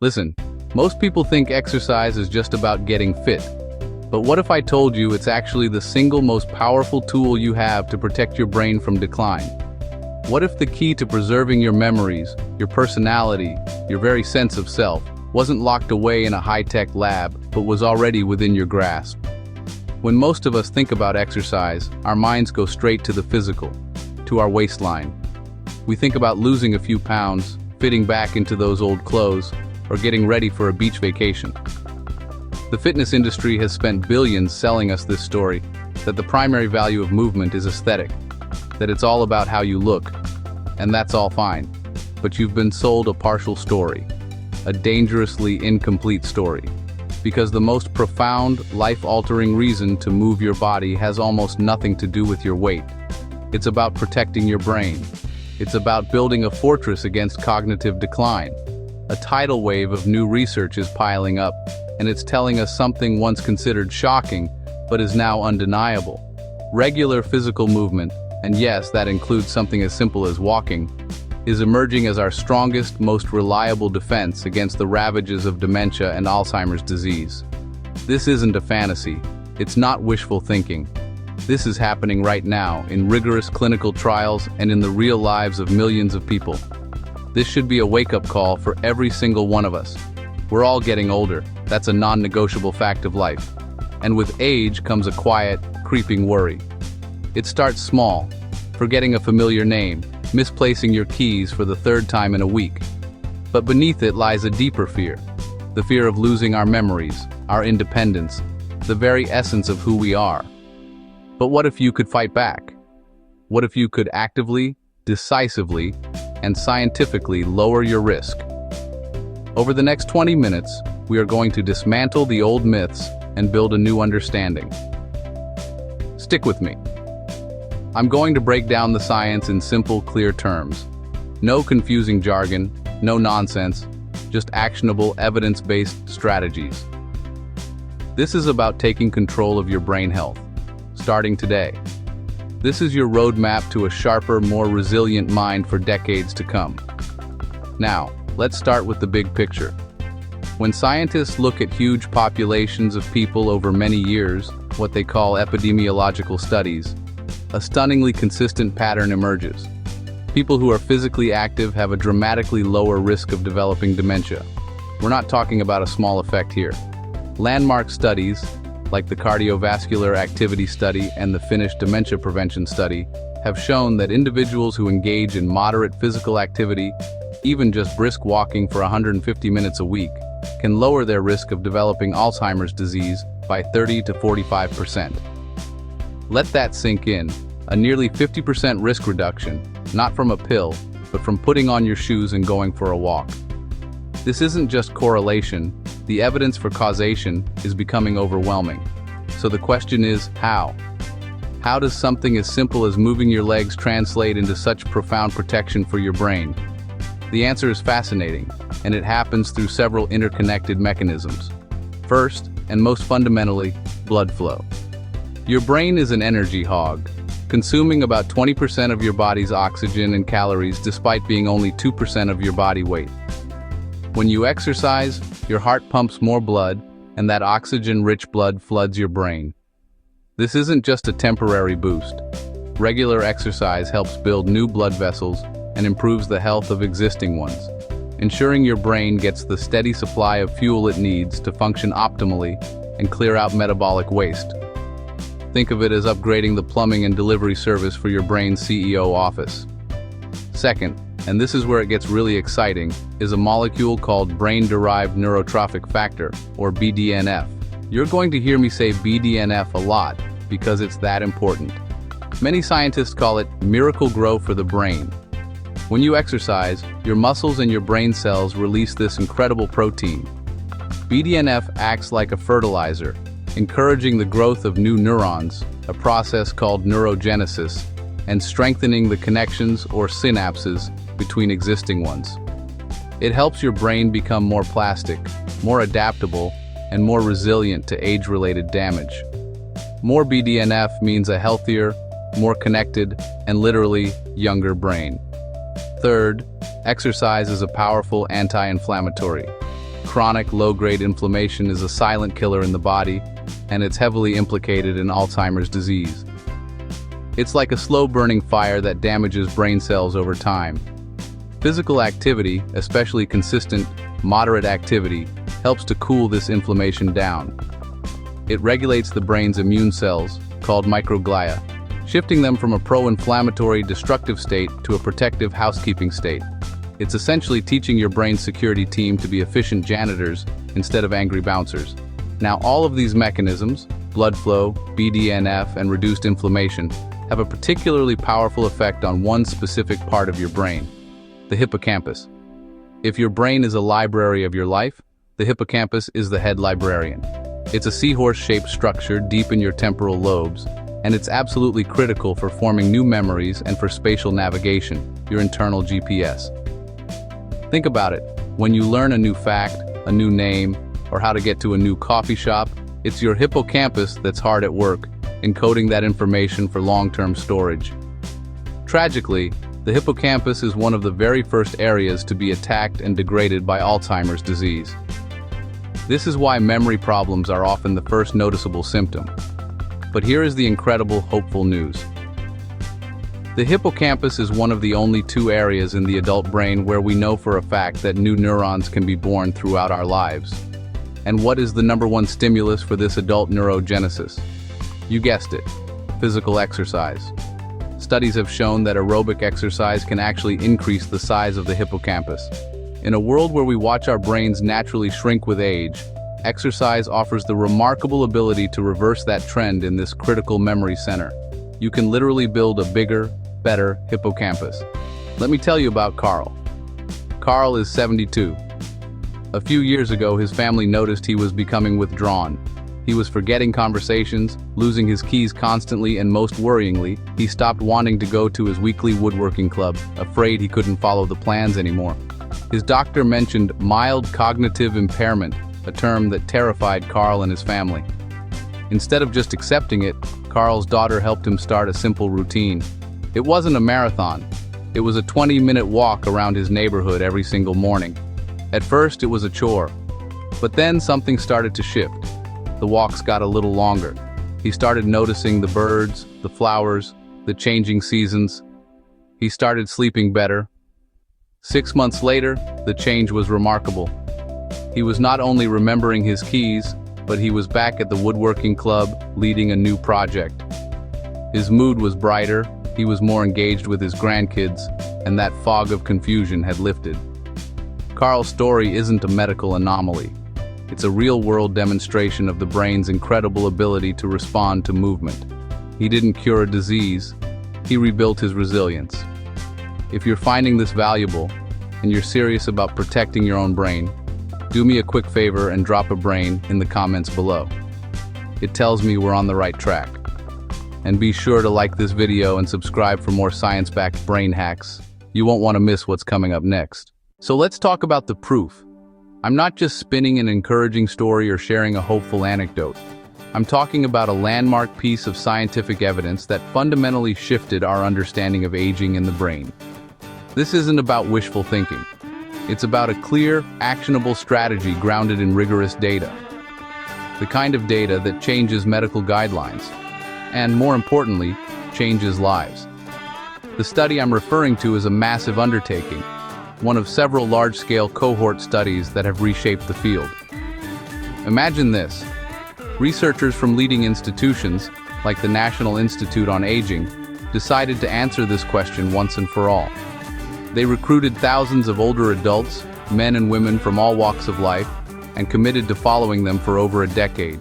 Listen, most people think exercise is just about getting fit. But what if I told you it's actually the single most powerful tool you have to protect your brain from decline? What if the key to preserving your memories, your personality, your very sense of self, wasn't locked away in a high-tech lab, but was already within your grasp? When most of us think about exercise, our minds go straight to the physical, to our waistline. We think about losing a few pounds, fitting back into those old clothes, or getting ready for a beach vacation. The fitness industry has spent billions selling us this story, that the primary value of movement is aesthetic, that it's all about how you look, and that's all fine. But you've been sold a partial story, a dangerously incomplete story, because the most profound, life-altering reason to move your body has almost nothing to do with your weight. It's about protecting your brain. It's about building a fortress against cognitive decline. A tidal wave of new research is piling up, and it's telling us something once considered shocking, but is now undeniable. Regular physical movement, and yes, that includes something as simple as walking, is emerging as our strongest, most reliable defense against the ravages of dementia and Alzheimer's disease. This isn't a fantasy. It's not wishful thinking. This is happening right now in rigorous clinical trials and in the real lives of millions of people. This should be a wake-up call for every single one of us. We're all getting older. That's a non-negotiable fact of life. And with age comes a quiet, creeping worry. It starts small, forgetting a familiar name, misplacing your keys for the third time in a week. But beneath it lies a deeper fear. The fear of losing our memories, our independence, the very essence of who we are. But what if you could fight back? What if you could actively, decisively, and scientifically lower your risk? Over the next 20 minutes, we are going to dismantle the old myths and build a new understanding. Stick with me. I'm going to break down the science in simple, clear terms. No confusing jargon, no nonsense, just actionable, evidence-based strategies. This is about taking control of your brain health, starting today. This is your roadmap to a sharper, more resilient mind for decades to come. Now, let's start with the big picture. When scientists look at huge populations of people over many years, what they call epidemiological studies, a stunningly consistent pattern emerges. People who are physically active have a dramatically lower risk of developing dementia. We're not talking about a small effect here. Landmark studies, like the Cardiovascular Activity Study and the Finnish Dementia Prevention Study, have shown that individuals who engage in moderate physical activity, even just brisk walking for 150 minutes a week, can lower their risk of developing Alzheimer's disease by 30 to 45%. Let that sink in, a nearly 50% risk reduction, not from a pill, but from putting on your shoes and going for a walk. This isn't just correlation, the evidence for causation is becoming overwhelming. So the question is, how? How does something as simple as moving your legs translate into such profound protection for your brain? The answer is fascinating, and it happens through several interconnected mechanisms. First, and most fundamentally, blood flow. Your brain is an energy hog, consuming about 20% of your body's oxygen and calories despite being only 2% of your body weight. When you exercise, your heart pumps more blood, and that oxygen-rich blood floods your brain. This isn't just a temporary boost. Regular exercise helps build new blood vessels and improves the health of existing ones, ensuring your brain gets the steady supply of fuel it needs to function optimally and clear out metabolic waste. Think of it as upgrading the plumbing and delivery service for your brain's CEO office. Second, and this is where it gets really exciting, is a molecule called brain-derived neurotrophic factor, or BDNF. You're going to hear me say BDNF a lot because it's that important. Many scientists call it miracle grow for the brain. When you exercise, your muscles and your brain cells release this incredible protein. BDNF acts like a fertilizer, encouraging the growth of new neurons, a process called neurogenesis, and strengthening the connections or synapses between existing ones. It helps your brain become more plastic, more adaptable, and more resilient to age-related damage. More BDNF means a healthier, more connected, and literally younger brain. Third, exercise is a powerful anti-inflammatory. Chronic low-grade inflammation is a silent killer in the body, and it's heavily implicated in Alzheimer's disease. It's like a slow-burning fire that damages brain cells over time. Physical activity, especially consistent, moderate activity, helps to cool this inflammation down. It regulates the brain's immune cells, called microglia, shifting them from a pro-inflammatory, destructive state to a protective housekeeping state. It's essentially teaching your brain's security team to be efficient janitors instead of angry bouncers. Now, all of these mechanisms, blood flow, BDNF, and reduced inflammation, have a particularly powerful effect on one specific part of your brain, the hippocampus. If your brain is a library of your life, the hippocampus is the head librarian. It's a seahorse-shaped structure deep in your temporal lobes, and it's absolutely critical for forming new memories and for spatial navigation, your internal GPS. Think about it. When you learn a new fact, a new name, or how to get to a new coffee shop, it's your hippocampus that's hard at work, encoding that information for long-term storage. Tragically, the hippocampus is one of the very first areas to be attacked and degraded by Alzheimer's disease. This is why memory problems are often the first noticeable symptom. But here is the incredible, hopeful news. The hippocampus is one of the only two areas in the adult brain where we know for a fact that new neurons can be born throughout our lives. And what is the #1 stimulus for this adult neurogenesis? You guessed it, physical exercise. Studies have shown that aerobic exercise can actually increase the size of the hippocampus. In a world where we watch our brains naturally shrink with age, exercise offers the remarkable ability to reverse that trend in this critical memory center. You can literally build a bigger, better hippocampus. Let me tell you about Carl. Carl is 72. A few years ago, his family noticed he was becoming withdrawn. He was forgetting conversations, losing his keys constantly, and most worryingly, he stopped wanting to go to his weekly woodworking club, afraid he couldn't follow the plans anymore. His doctor mentioned mild cognitive impairment, a term that terrified Carl and his family. Instead of just accepting it, Carl's daughter helped him start a simple routine. It wasn't a marathon. It was a 20-minute walk around his neighborhood every single morning. At first, it was a chore. But then something started to shift. The walks got a little longer. He started noticing the birds, the flowers, the changing seasons. He started sleeping better. 6 months later, the change was remarkable. He was not only remembering his keys, but he was back at the woodworking club, leading a new project. His mood was brighter, he was more engaged with his grandkids, and that fog of confusion had lifted. Carl's story isn't a medical anomaly. It's a real-world demonstration of the brain's incredible ability to respond to movement. He didn't cure a disease, he rebuilt his resilience. If you're finding this valuable, and you're serious about protecting your own brain, do me a quick favor and drop a brain in the comments below. It tells me we're on the right track. And be sure to like this video and subscribe for more science-backed brain hacks. You won't want to miss what's coming up next. So let's talk about the proof. I'm not just spinning an encouraging story or sharing a hopeful anecdote. I'm talking about a landmark piece of scientific evidence that fundamentally shifted our understanding of aging in the brain. This isn't about wishful thinking. It's about a clear, actionable strategy grounded in rigorous data. The kind of data that changes medical guidelines, and more importantly, changes lives. The study I'm referring to is a massive undertaking, one of several large-scale cohort studies that have reshaped the field. Imagine this. Researchers from leading institutions, like the National Institute on Aging, decided to answer this question once and for all. They recruited thousands of older adults, men and women from all walks of life, and committed to following them for over a decade.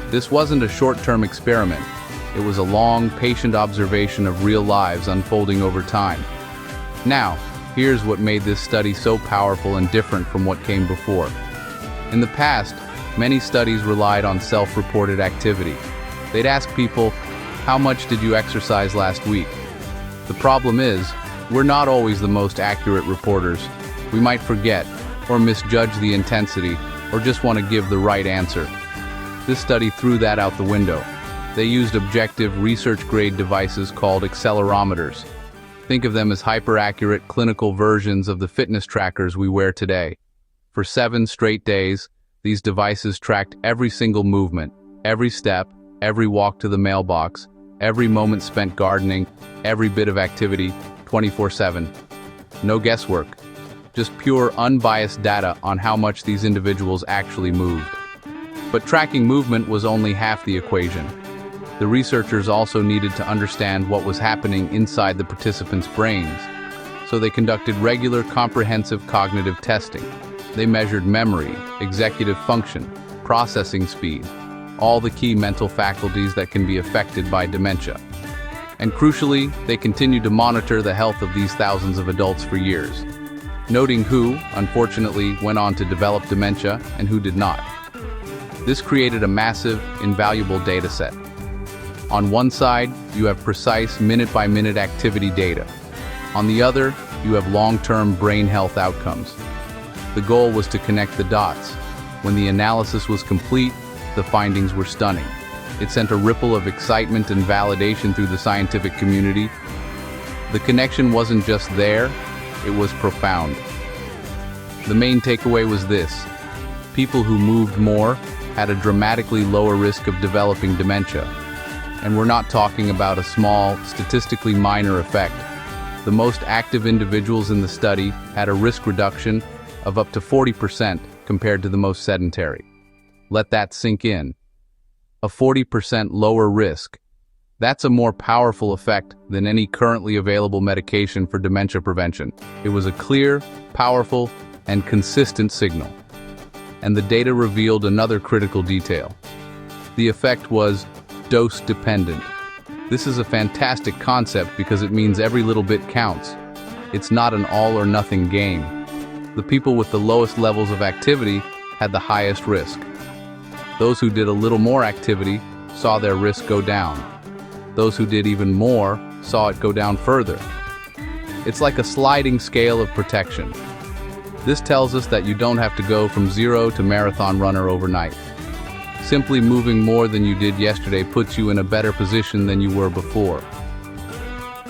This wasn't a short-term experiment. It was a long, patient observation of real lives unfolding over time. Now, here's what made this study so powerful and different from what came before. In the past, many studies relied on self-reported activity. They'd ask people, how much did you exercise last week? The problem is, we're not always the most accurate reporters. We might forget, or misjudge the intensity, or just want to give the right answer. This study threw that out the window. They used objective, research-grade devices called accelerometers. Think of them as hyper-accurate clinical versions of the fitness trackers we wear today. For 7 straight days, these devices tracked every single movement, every step, every walk to the mailbox, every moment spent gardening, every bit of activity, 24/7. No guesswork, just pure unbiased data on how much these individuals actually moved. But tracking movement was only half the equation. The researchers also needed to understand what was happening inside the participants' brains, so they conducted regular comprehensive cognitive testing. They measured memory, executive function, processing speed, all the key mental faculties that can be affected by dementia. And crucially, they continued to monitor the health of these thousands of adults for years, noting who, unfortunately, went on to develop dementia and who did not. This created a massive, invaluable data set. On one side, you have precise minute-by-minute activity data. On the other, you have long-term brain health outcomes. The goal was to connect the dots. When the analysis was complete, the findings were stunning. It sent a ripple of excitement and validation through the scientific community. The connection wasn't just there, it was profound. The main takeaway was this: people who moved more had a dramatically lower risk of developing dementia. And we're not talking about a small, statistically minor effect. The most active individuals in the study had a risk reduction of up to 40% compared to the most sedentary. Let that sink in. A 40% lower risk. That's a more powerful effect than any currently available medication for dementia prevention. It was a clear, powerful, and consistent signal. And the data revealed another critical detail. The effect was dose-dependent. This is a fantastic concept because it means every little bit counts. It's not an all-or-nothing game. The people with the lowest levels of activity had the highest risk. Those who did a little more activity saw their risk go down. Those who did even more saw it go down further. It's like a sliding scale of protection. This tells us that you don't have to go from zero to marathon runner overnight. Simply moving more than you did yesterday puts you in a better position than you were before.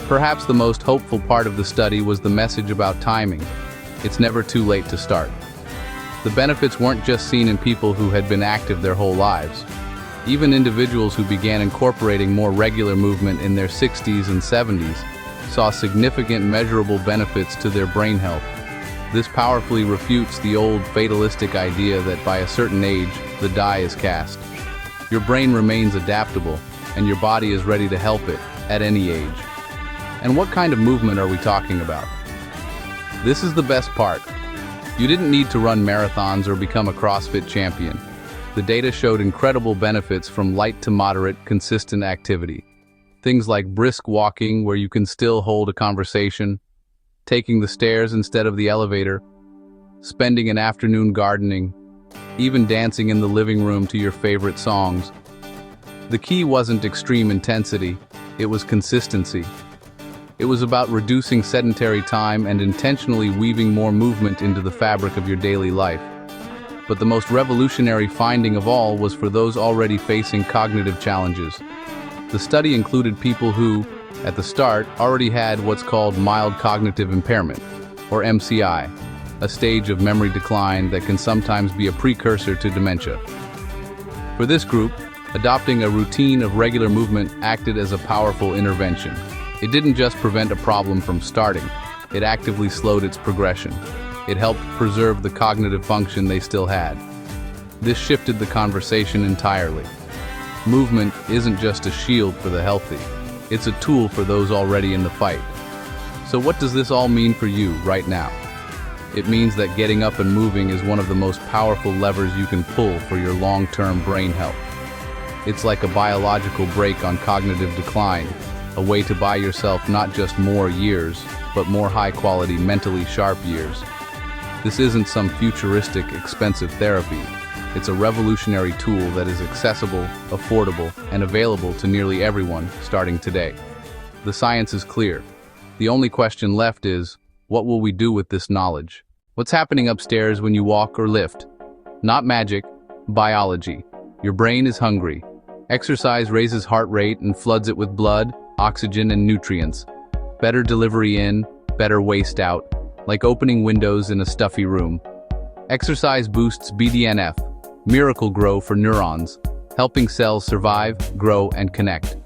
Perhaps the most hopeful part of the study was the message about timing. It's never too late to start. The benefits weren't just seen in people who had been active their whole lives. Even individuals who began incorporating more regular movement in their 60s and 70s saw significant measurable benefits to their brain health. This powerfully refutes the old fatalistic idea that by a certain age, the die is cast. Your brain remains adaptable, and your body is ready to help it at any age. And what kind of movement are we talking about? This is the best part. You didn't need to run marathons or become a CrossFit champion. The data showed incredible benefits from light to moderate, consistent activity. Things like brisk walking where you can still hold a conversation, taking the stairs instead of the elevator, spending an afternoon gardening, even dancing in the living room to your favorite songs. The key wasn't extreme intensity, it was consistency. It was about reducing sedentary time and intentionally weaving more movement into the fabric of your daily life. But the most revolutionary finding of all was for those already facing cognitive challenges. The study included people who, at the start, already had what's called mild cognitive impairment, or MCI, a stage of memory decline that can sometimes be a precursor to dementia. For this group, adopting a routine of regular movement acted as a powerful intervention. It didn't just prevent a problem from starting, it actively slowed its progression. It helped preserve the cognitive function they still had. This shifted the conversation entirely. Movement isn't just a shield for the healthy, it's a tool for those already in the fight. So what does this all mean for you right now? It means that getting up and moving is one of the most powerful levers you can pull for your long-term brain health. It's like a biological brake on cognitive decline, a way to buy yourself not just more years, but more high-quality, mentally sharp years. This isn't some futuristic, expensive therapy. It's a revolutionary tool that is accessible, affordable, and available to nearly everyone starting today. The science is clear. The only question left is, what will we do with this knowledge? What's happening upstairs when you walk or lift? Not magic, biology. Your brain is hungry. Exercise raises heart rate and floods it with blood, oxygen, and nutrients. Better delivery in, better waste out, like opening windows in a stuffy room. Exercise boosts BDNF, miracle grow for neurons, helping cells survive, grow, and connect.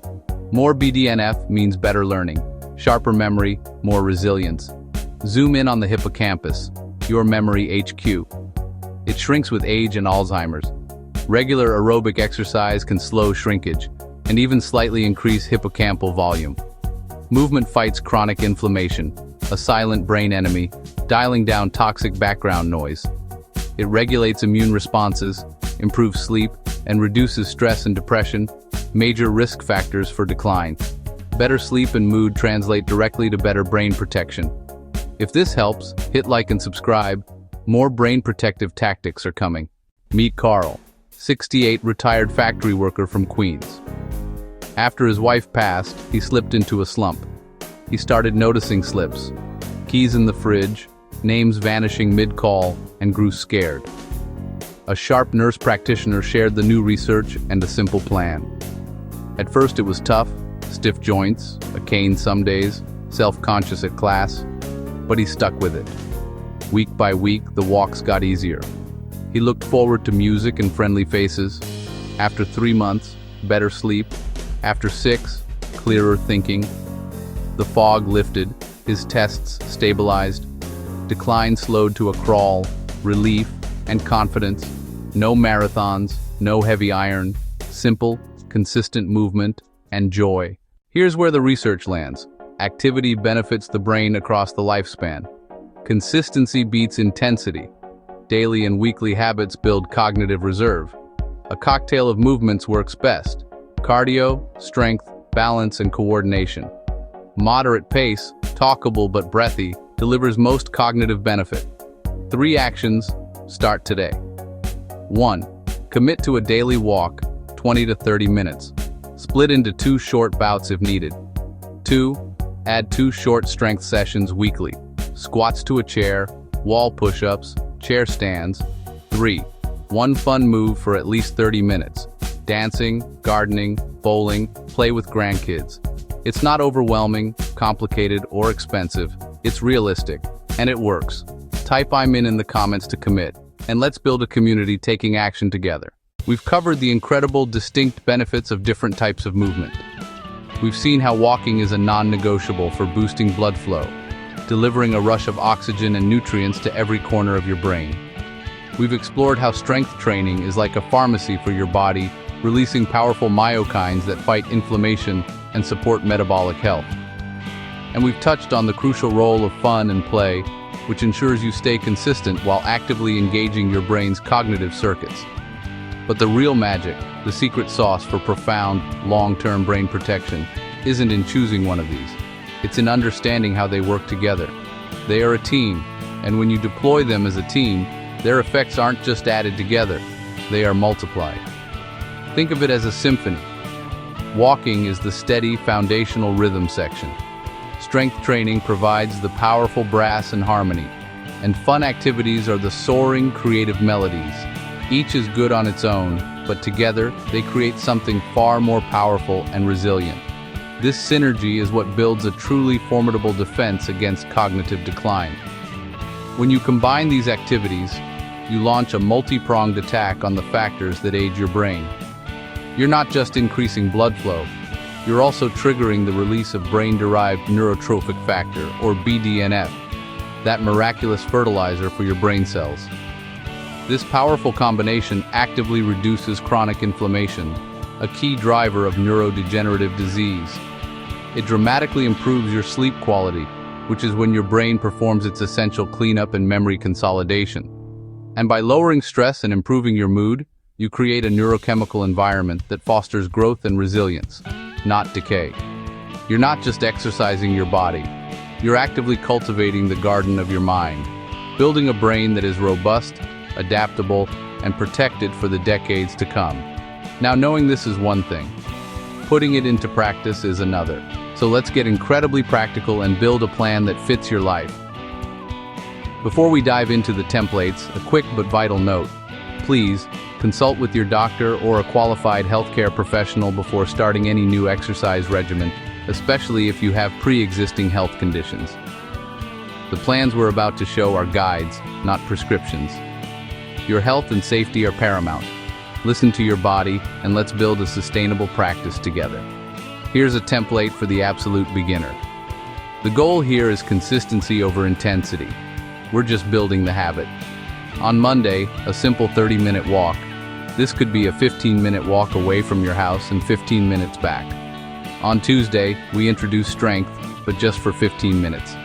More BDNF means better learning, sharper memory, more resilience. Zoom in on the hippocampus, your memory HQ. It shrinks with age and Alzheimer's. Regular aerobic exercise can slow shrinkage and even slightly increase hippocampal volume. Movement fights chronic inflammation, a silent brain enemy, dialing down toxic background noise. It regulates immune responses, improves sleep, and reduces stress and depression, major risk factors for decline. Better sleep and mood translate directly to better brain protection. If this helps, hit like and subscribe. More brain protective tactics are coming. Meet Carl, 68, retired factory worker from Queens. After his wife passed, he slipped into a slump. He started noticing slips, keys in the fridge, names vanishing mid-call, and grew scared. A sharp nurse practitioner shared the new research and a simple plan. At first it was tough, stiff joints, a cane some days, self-conscious at class, but he stuck with it. Week by week, the walks got easier. He looked forward to music and friendly faces. After 3 months, better sleep. After 6, clearer thinking. The fog lifted, his tests stabilized. Decline slowed to a crawl, relief and confidence. No marathons, no heavy iron, simple, consistent movement and joy. Here's where the research lands. Activity benefits the brain across the lifespan. Consistency beats intensity. Daily and weekly habits build cognitive reserve. A cocktail of movements works best. Cardio, strength, balance, and coordination. Moderate pace, talkable but breathy, delivers most cognitive benefit. 3 actions, start today. 1. Commit to a daily walk, 20 to 30 minutes. Split into 2 short bouts if needed. 2. Add 2 short strength sessions weekly. Squats to a chair, wall push-ups, chair stands. 3. 1 fun move for at least 30 minutes. Dancing, gardening, bowling, play with grandkids. It's not overwhelming, complicated, or expensive. It's realistic, and it works. Type "I'm in the comments to commit, and let's build a community taking action together. We've covered the incredible, distinct benefits of different types of movement. We've seen how walking is a non-negotiable for boosting blood flow, delivering a rush of oxygen and nutrients to every corner of your brain. We've explored how strength training is like a pharmacy for your body, releasing powerful myokines that fight inflammation and support metabolic health. And we've touched on the crucial role of fun and play, which ensures you stay consistent while actively engaging your brain's cognitive circuits. But the real magic, the secret sauce for profound, long-term brain protection, isn't in choosing one of these. It's in understanding how they work together. They are a team, and when you deploy them as a team, their effects aren't just added together, they are multiplied. Think of it as a symphony. Walking is the steady, foundational rhythm section. Strength training provides the powerful brass and harmony, and fun activities are the soaring, creative melodies. Each is good on its own, but together they create something far more powerful and resilient. This synergy is what builds a truly formidable defense against cognitive decline. When you combine these activities, you launch a multi-pronged attack on the factors that age your brain. You're not just increasing blood flow, you're also triggering the release of brain-derived neurotrophic factor, or BDNF, that miraculous fertilizer for your brain cells. This powerful combination actively reduces chronic inflammation, a key driver of neurodegenerative disease. It dramatically improves your sleep quality, which is when your brain performs its essential cleanup and memory consolidation. And by lowering stress and improving your mood, you create a neurochemical environment that fosters growth and resilience, not decay. You're not just exercising your body, you're actively cultivating the garden of your mind, building a brain that is robust, adaptable, and protected for the decades to come. Now, knowing this is one thing, putting it into practice is another. So let's get incredibly practical and build a plan that fits your life. Before we dive into the templates, a quick but vital note. Please, consult with your doctor or a qualified healthcare professional before starting any new exercise regimen, especially if you have pre-existing health conditions. The plans we're about to show are guides, not prescriptions. Your health and safety are paramount. Listen to your body, and let's build a sustainable practice together. Here's a template for the absolute beginner. The goal here is consistency over intensity. We're just building the habit. On Monday, a simple 30-minute walk. This could be a 15-minute walk away from your house and 15 minutes back. On Tuesday, we introduce strength, but just for 15 minutes.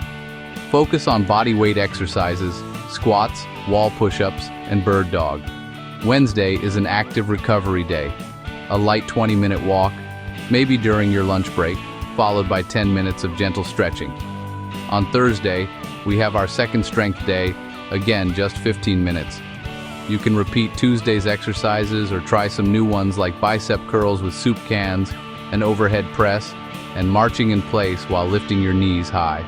Focus on body weight exercises, squats, wall push-ups, and bird dog. Wednesday is an active recovery day. A light 20-minute walk, maybe during your lunch break, followed by 10 minutes of gentle stretching. On Thursday, we have our second strength day, again just 15 minutes. You can repeat Tuesday's exercises or try some new ones like bicep curls with soup cans, an overhead press, and marching in place while lifting your knees high.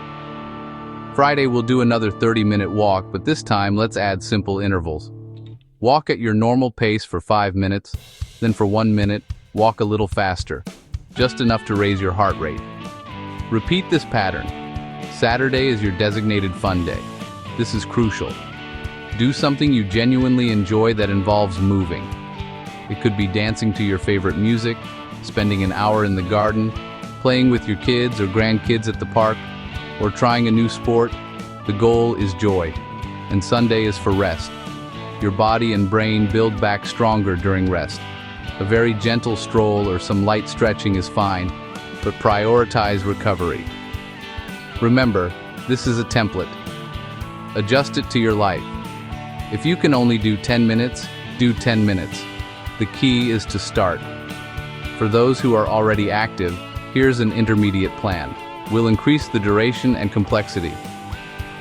Friday we'll do another 30-minute walk, but this time let's add simple intervals. Walk at your normal pace for 5 minutes, then for 1 minute, walk a little faster, just enough to raise your heart rate. Repeat this pattern. Saturday is your designated fun day. This is crucial. Do something you genuinely enjoy that involves moving. It could be dancing to your favorite music, spending an hour in the garden, playing with your kids or grandkids at the park, or trying a new sport. The goal is joy, and Sunday is for rest. Your body and brain build back stronger during rest. A very gentle stroll or some light stretching is fine, but prioritize recovery. Remember, this is a template. Adjust it to your life. If you can only do 10 minutes, do 10 minutes. The key is to start. For those who are already active, here's an intermediate plan. We'll increase the duration and complexity.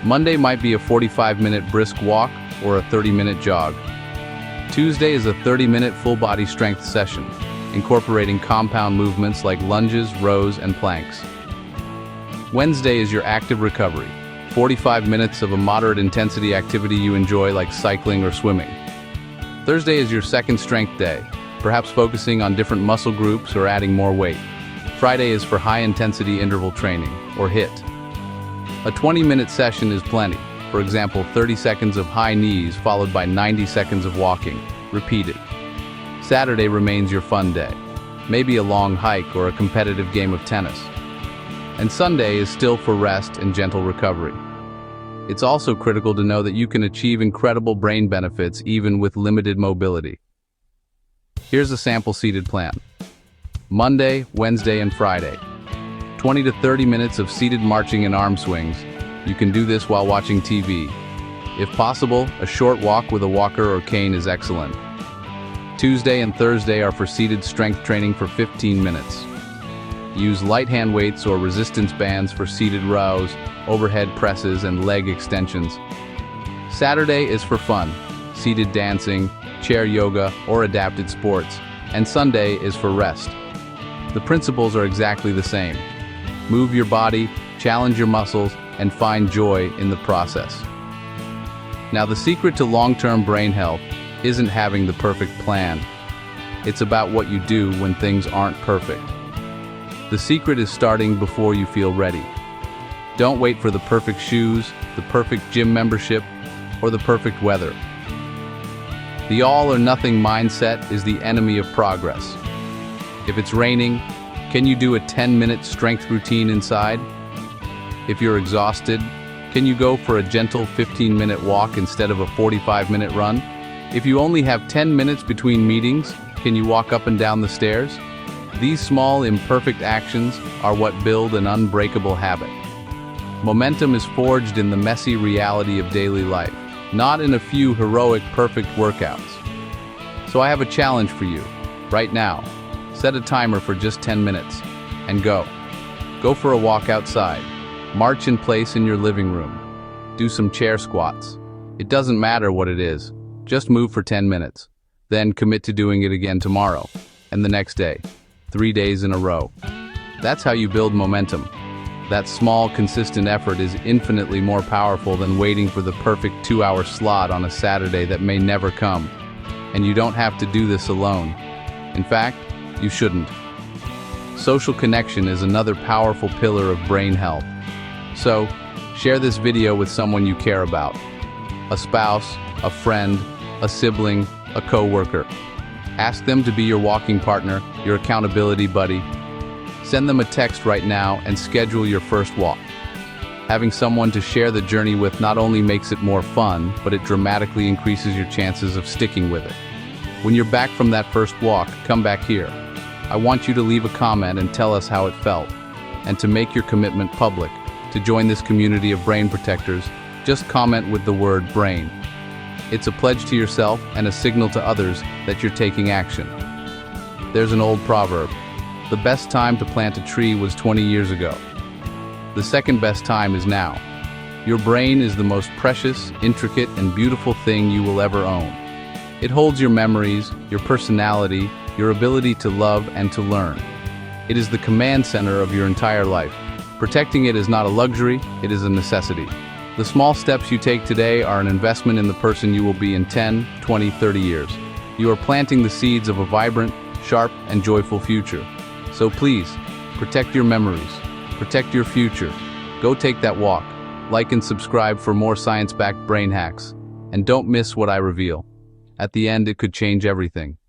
Monday might be a 45-minute brisk walk or a 30-minute jog. Tuesday is a 30-minute full-body strength session, incorporating compound movements like lunges, rows, and planks. Wednesday is your active recovery, 45 minutes of a moderate intensity activity you enjoy like cycling or swimming. Thursday is your second strength day, perhaps focusing on different muscle groups or adding more weight. Friday is for high-intensity interval training, or HIIT. A 20-minute session is plenty. For example, 30 seconds of high knees followed by 90 seconds of walking. Repeat it. Saturday remains your fun day. Maybe a long hike or a competitive game of tennis. And Sunday is still for rest and gentle recovery. It's also critical to know that you can achieve incredible brain benefits even with limited mobility. Here's a sample seated plan. Monday, Wednesday, and Friday. 20 to 30 minutes of seated marching and arm swings. You can do this while watching TV. If possible, a short walk with a walker or cane is excellent. Tuesday and Thursday are for seated strength training for 15 minutes. Use light hand weights or resistance bands for seated rows, overhead presses, and leg extensions. Saturday is for fun, seated dancing, chair yoga, or adapted sports. And Sunday is for rest. The principles are exactly the same. Move your body, challenge your muscles, and find joy in the process. Now, the secret to long-term brain health isn't having the perfect plan. It's about what you do when things aren't perfect. The secret is starting before you feel ready. Don't wait for the perfect shoes, the perfect gym membership, or the perfect weather. The all-or-nothing mindset is the enemy of progress. If it's raining, can you do a 10-minute strength routine inside? If you're exhausted, can you go for a gentle 15-minute walk instead of a 45-minute run? If you only have 10 minutes between meetings, can you walk up and down the stairs? These small, imperfect actions are what build an unbreakable habit. Momentum is forged in the messy reality of daily life, not in a few heroic, perfect workouts. So I have a challenge for you, right now. Set a timer for just 10 minutes, and go. Go for a walk outside. March in place in your living room. Do some chair squats. It doesn't matter what it is. Just move for 10 minutes. Then commit to doing it again tomorrow, and the next day. 3 days in a row. That's how you build momentum. That small, consistent effort is infinitely more powerful than waiting for the perfect 2-hour slot on a Saturday that may never come. And you don't have to do this alone. In fact, you shouldn't. Social connection is another powerful pillar of brain health. So, share this video with someone you care about. A spouse, a friend, a sibling, a co-worker. Ask them to be your walking partner, your accountability buddy. Send them a text right now and schedule your first walk. Having someone to share the journey with not only makes it more fun, but it dramatically increases your chances of sticking with it. When you're back from that first walk, come back here. I want you to leave a comment and tell us how it felt. And to make your commitment public, to join this community of brain protectors, just comment with the word brain. It's a pledge to yourself and a signal to others that you're taking action. There's an old proverb. The best time to plant a tree was 20 years ago. The second best time is now. Your brain is the most precious, intricate, and beautiful thing you will ever own. It holds your memories, your personality, your ability to love and to learn. It is the command center of your entire life. Protecting it is not a luxury, it is a necessity. The small steps you take today are an investment in the person you will be in 10, 20, 30 years. You are planting the seeds of a vibrant, sharp, and joyful future. So please, protect your memories, protect your future. Go take that walk. Like and subscribe for more science-backed brain hacks. And don't miss what I reveal. At the end, it could change everything.